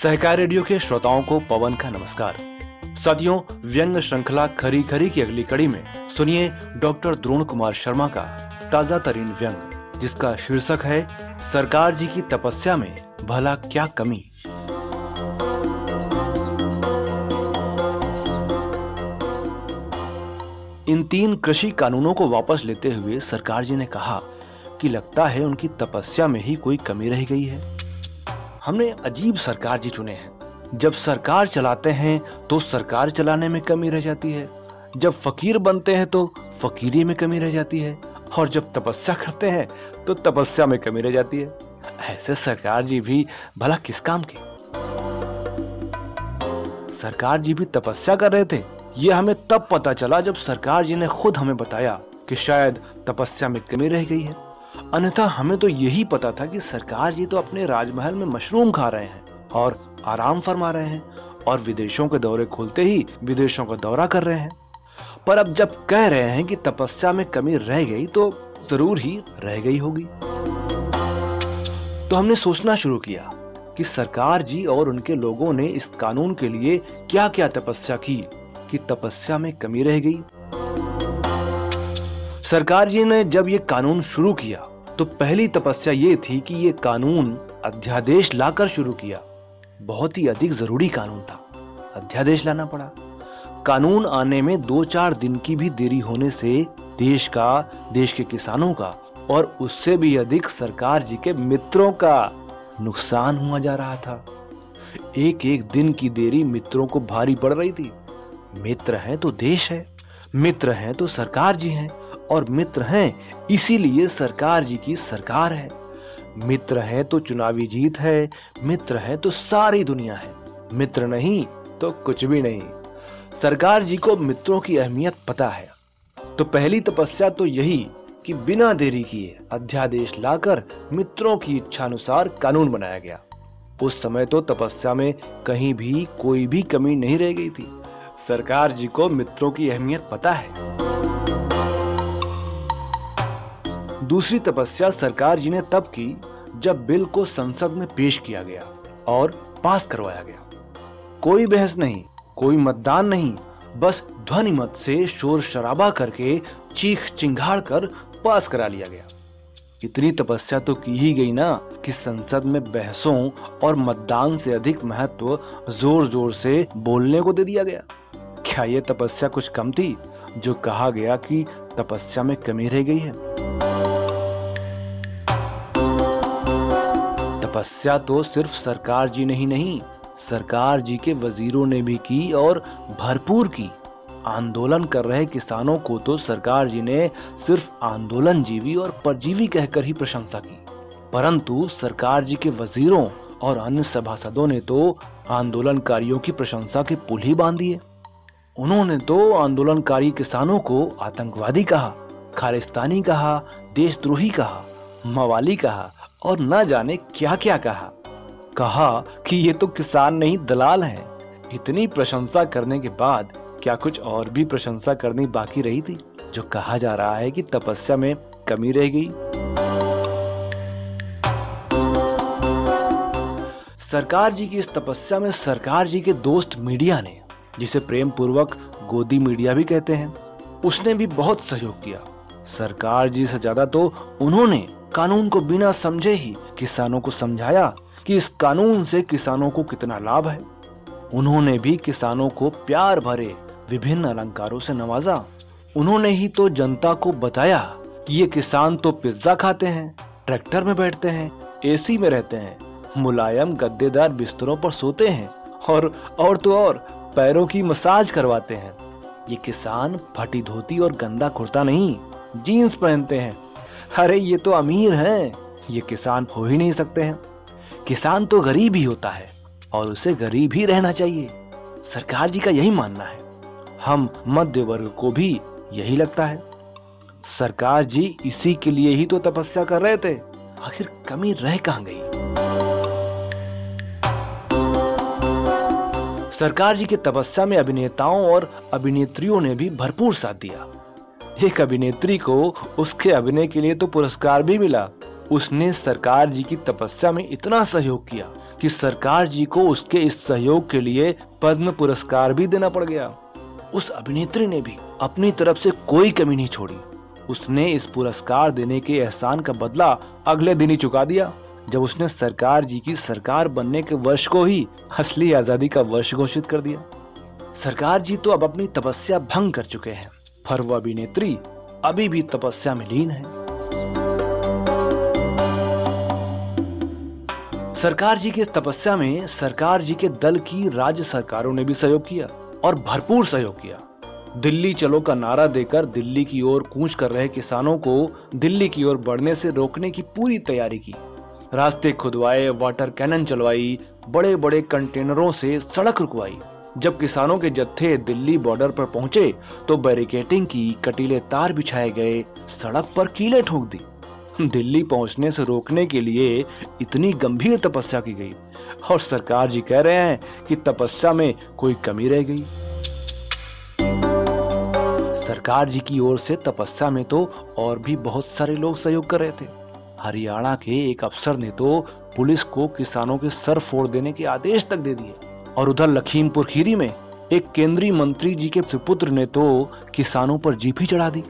सहकार radio के श्रोताओं को पवन का नमस्कार। साथियों, व्यंग श्रृंखला खरी खरी की अगली कड़ी में सुनिए डॉक्टर द्रोण कुमार शर्मा का ताजा तरीन व्यंग, जिसका शीर्षक है सरकार जी की तपस्या में भला क्या कमी। इन 3 कृषि कानूनों को वापस लेते हुए सरकार जी ने कहा कि लगता है उनकी तपस्या में ही कोई कमी रह गई है। हमने अजीब सरकार जी चुने हैं। जब सरकार चलाते हैं तो सरकार चलाने में कमी रह जाती है, जब फकीर बनते हैं तो फकीरी में कमी रह जाती है, और जब तपस्या करते हैं तो तपस्या में कमी रह जाती है। ऐसे सरकार जी भी भला किस काम के? सरकार जी भी तपस्या कर रहे थे। ये हमें तब पता चला जब सरकार जी ने खुद हमें बताया कि शायद तपस्या में कमी रह गई है। अन्यथा हमें तो यही पता था कि सरकार जी तो अपने राजमहल में मशरूम खा रहे हैं और आराम फरमा रहे हैं, और विदेशों के दौरे खोलते ही विदेशों का दौरा कर रहे हैं। पर अब जब कह रहे हैं कि तपस्या में कमी रह गई तो जरूर ही रह गई होगी। तो हमने सोचना शुरू किया कि सरकार जी और उनके लोगों ने इस कानून के लिए क्या क्या तपस्या की कि तपस्या में कमी रह गई। सरकार जी ने जब ये कानून शुरू किया तो पहली तपस्या ये थी कि ये कानून अध्यादेश लाकर शुरू किया। बहुत ही अधिक जरूरी कानून था, अध्यादेश लाना पड़ा। कानून आने में 2-4 दिन की भी देरी होने से देश का, देश के किसानों का और उससे भी अधिक सरकार जी के मित्रों का नुकसान हुआ जा रहा था। एक एक दिन की देरी मित्रों को भारी पड़ रही थी। मित्र हैं तो देश है, मित्र हैं तो सरकार जी हैं, और मित्र हैं इसीलिए सरकार जी की सरकार है। मित्र हैं तो चुनावी जीत है, मित्र हैं तो सारी दुनिया है, मित्र नहीं तो कुछ भी नहीं। सरकार जी को मित्रों की अहमियत पता है। तो पहली तपस्या तो यही कि बिना देरी किए अध्यादेश लाकर मित्रों की इच्छानुसार कानून बनाया गया। उस समय तो तपस्या में कहीं भी कोई भी कमी नहीं रह गई थी। सरकार जी को मित्रों की अहमियत पता है। दूसरी तपस्या सरकार जी ने तब की जब बिल को संसद में पेश किया गया और पास करवाया गया। कोई बहस नहीं, कोई मतदान नहीं, बस ध्वनि मत से शोर शराबा करके चीख चिंगाड़ कर पास करा लिया गया। इतनी तपस्या तो की ही गई ना कि संसद में बहसों और मतदान से अधिक महत्व जोर जोर से बोलने को दे दिया गया। क्या ये तपस्या कुछ कम थी जो कहा गया कि तपस्या में कमी रह गई है? तपस्या तो सिर्फ सरकार जी ने ही नहीं, सरकार जी के वजीरों ने भी की, और भरपूर की। आंदोलन कर रहे किसानों को तो सरकार जी ने सिर्फ आंदोलनजीवी और परजीवी कहकर ही प्रशंसा की, परंतु सरकार जी के वजीरों और अन्य सभासदों ने तो आंदोलनकारियों की प्रशंसा के पुल ही बांध दिए। उन्होंने तो आंदोलनकारी किसानों को आतंकवादी कहा, खालिस्तानी कहा, देशद्रोही कहा, मवाली कहा और न जाने क्या क्या कहा कि ये तो किसान नहीं दलाल हैं। इतनी प्रशंसा करने के बाद क्या कुछ और भी प्रशंसा करनी बाकी रही थी जो कहा जा रहा है कि तपस्या में कमी रह गई? सरकार जी की इस तपस्या में सरकार जी के दोस्त मीडिया ने, जिसे प्रेम पूर्वक गोदी मीडिया भी कहते हैं, उसने भी बहुत सहयोग किया। सरकार जी से ज्यादा तो उन्होंने कानून को बिना समझे ही किसानों को समझाया कि इस कानून से किसानों को कितना लाभ है। उन्होंने भी किसानों को प्यार भरे विभिन्न अलंकारों से नवाजा। उन्होंने ही तो जनता को बताया कि ये किसान तो पिज्जा खाते हैं, ट्रैक्टर में बैठते हैं, एसी में रहते हैं, मुलायम गद्देदार बिस्तरों पर सोते हैं और तो और पैरों की मसाज करवाते हैं। ये किसान फटी धोती और गंदा कुर्ता नहीं, जीन्स पहनते हैं। अरे ये तो अमीर हैं, ये किसान हो ही नहीं सकते हैं। किसान तो गरीब ही होता है और उसे गरीब ही रहना चाहिए। सरकार जी का यही मानना है। हम मध्य वर्ग को भी यही लगता है। सरकार जी इसी के लिए ही तो तपस्या कर रहे थे। आखिर कमी रह कहां गई? सरकार जी की तपस्या में अभिनेताओं और अभिनेत्रियों ने भी भरपूर साथ दिया। एक अभिनेत्री को उसके अभिनय के लिए तो पुरस्कार भी मिला। उसने सरकार जी की तपस्या में इतना सहयोग किया कि सरकार जी को उसके इस सहयोग के लिए पद्म पुरस्कार भी देना पड़ गया। उस अभिनेत्री ने भी अपनी तरफ से कोई कमी नहीं छोड़ी। उसने इस पुरस्कार देने के एहसान का बदला अगले दिन ही चुका दिया, जब उसने सरकार जी की सरकार बनने के वर्ष को ही असली आजादी का वर्ष घोषित कर दिया। सरकार जी तो अब अपनी तपस्या भंग कर चुके हैं, पर वह अभिनेत्री अभी भी तपस्या में लीन है। सरकार जी की तपस्या में सरकार जी के दल की राज्य सरकारों ने भी सहयोग किया और भरपूर सहयोग किया। दिल्ली चलो का नारा देकर दिल्ली की ओर कूच कर रहे किसानों को दिल्ली की ओर बढ़ने से रोकने की पूरी तैयारी की। रास्ते खुदवाए, वाटर कैनन चलवाई, बड़े बड़े कंटेनरों से सड़क रुकवाई। जब किसानों के जत्थे दिल्ली बॉर्डर पर पहुंचे तो बैरिकेटिंग की, कटीले तार बिछाए गए, सड़क पर कीलें ठोक दी। दिल्ली पहुंचने से रोकने के लिए इतनी गंभीर तपस्या की गई और सरकार जी कह रहे हैं कि तपस्या में कोई कमी रह गई। सरकार जी की ओर से तपस्या में तो और भी बहुत सारे लोग सहयोग कर रहे थे। हरियाणा के एक अफसर ने तो पुलिस को किसानों के सर फोड़ देने के आदेश तक दे दिए और उधर लखीमपुर खीरी में एक केंद्रीय मंत्री जी के सुपुत्र ने तो किसानों पर जीप ही चढ़ा दी।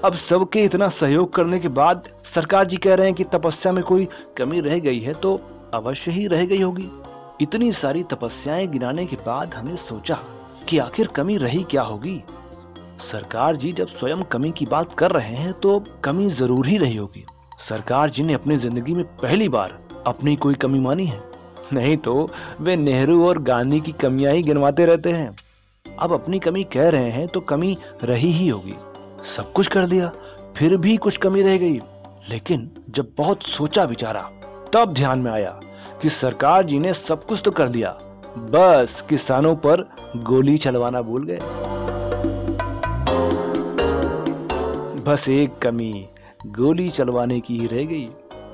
अब सबके इतना सहयोग करने के बाद सरकार जी कह रहे हैं कि तपस्या में कोई कमी रह गई है, तो अवश्य ही रह गई होगी। इतनी सारी तपस्याएं गिनाने के बाद हमने सोचा कि आखिर कमी रही क्या होगी। सरकार जी जब स्वयं कमी की बात कर रहे हैं तो कमी जरूर ही रही होगी। सरकार जी ने अपनी जिंदगी में पहली बार अपनी कोई कमी मानी है, नहीं तो वे नेहरू और गांधी की कमियां ही गिनवाते रहते हैं। अब अपनी कमी कह रहे हैं तो कमी रही ही होगी। सब कुछ कर दिया फिर भी कुछ कमी रह गई। लेकिन जब बहुत सोचा विचारा तब ध्यान में आया कि सरकार जी ने सब कुछ तो कर दिया, बस किसानों पर गोली चलवाना भूल गए। बस एक कमी गोली चलवाने की ही रह गई।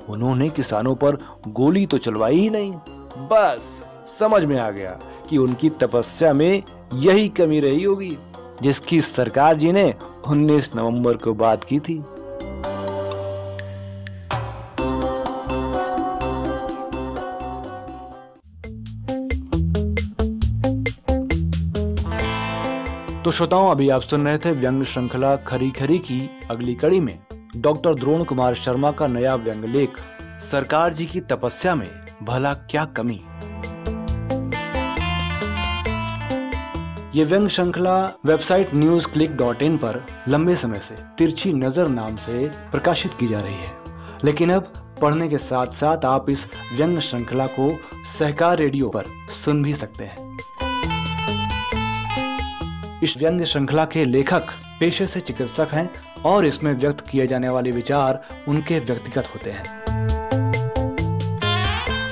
उन्होंने किसानों पर गोली तो चलवाई ही नहीं। बस समझ में आ गया कि उनकी तपस्या में यही कमी रही होगी जिसकी सरकार जी ने 19 नवंबर को बात की थी। तो श्रोताओं, अभी आप सुन रहे थे व्यंग श्रृंखला खरी खरी की अगली कड़ी में डॉक्टर द्रोण कुमार शर्मा का नया व्यंग लेख सरकार जी की तपस्या में भला क्या कमी। ये व्यंग श्रृंखला वेबसाइट newsclick.in पर लंबे समय से तिरछी नजर नाम से प्रकाशित की जा रही है, लेकिन अब पढ़ने के साथ साथ आप इस व्यंग श्रृंखला को सहकार रेडियो पर सुन भी सकते हैं। इस व्यंग श्रृंखला के लेखक पेशे से चिकित्सक हैं और इसमें व्यक्त किए जाने वाले विचार उनके व्यक्तिगत होते हैं।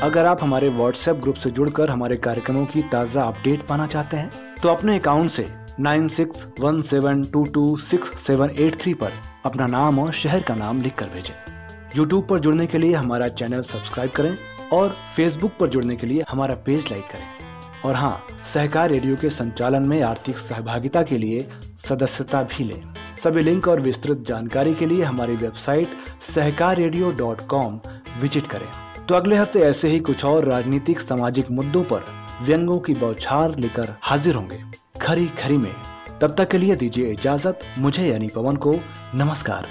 अगर आप हमारे व्हाट्सएप ग्रुप से जुड़कर हमारे कार्यक्रमों की ताज़ा अपडेट पाना चाहते हैं तो अपने अकाउंट से 9617226783 पर अपना नाम और शहर का नाम लिखकर भेजें। यूट्यूब पर जुड़ने के लिए हमारा चैनल सब्सक्राइब करें और फेसबुक पर जुड़ने के लिए हमारा पेज लाइक करें। और हाँ, सहकार रेडियो के संचालन में आर्थिक सहभागिता के लिए सदस्यता भी लें। सभी लिंक और विस्तृत जानकारी के लिए हमारी वेबसाइट सहकाररेडियो.com विजिट करें। तो अगले हफ्ते ऐसे ही कुछ और राजनीतिक सामाजिक मुद्दों पर व्यंगों की बौछार लेकर हाजिर होंगे खरी खरी में। तब तक के लिए दीजिए इजाजत मुझे यानी पवन को। नमस्कार।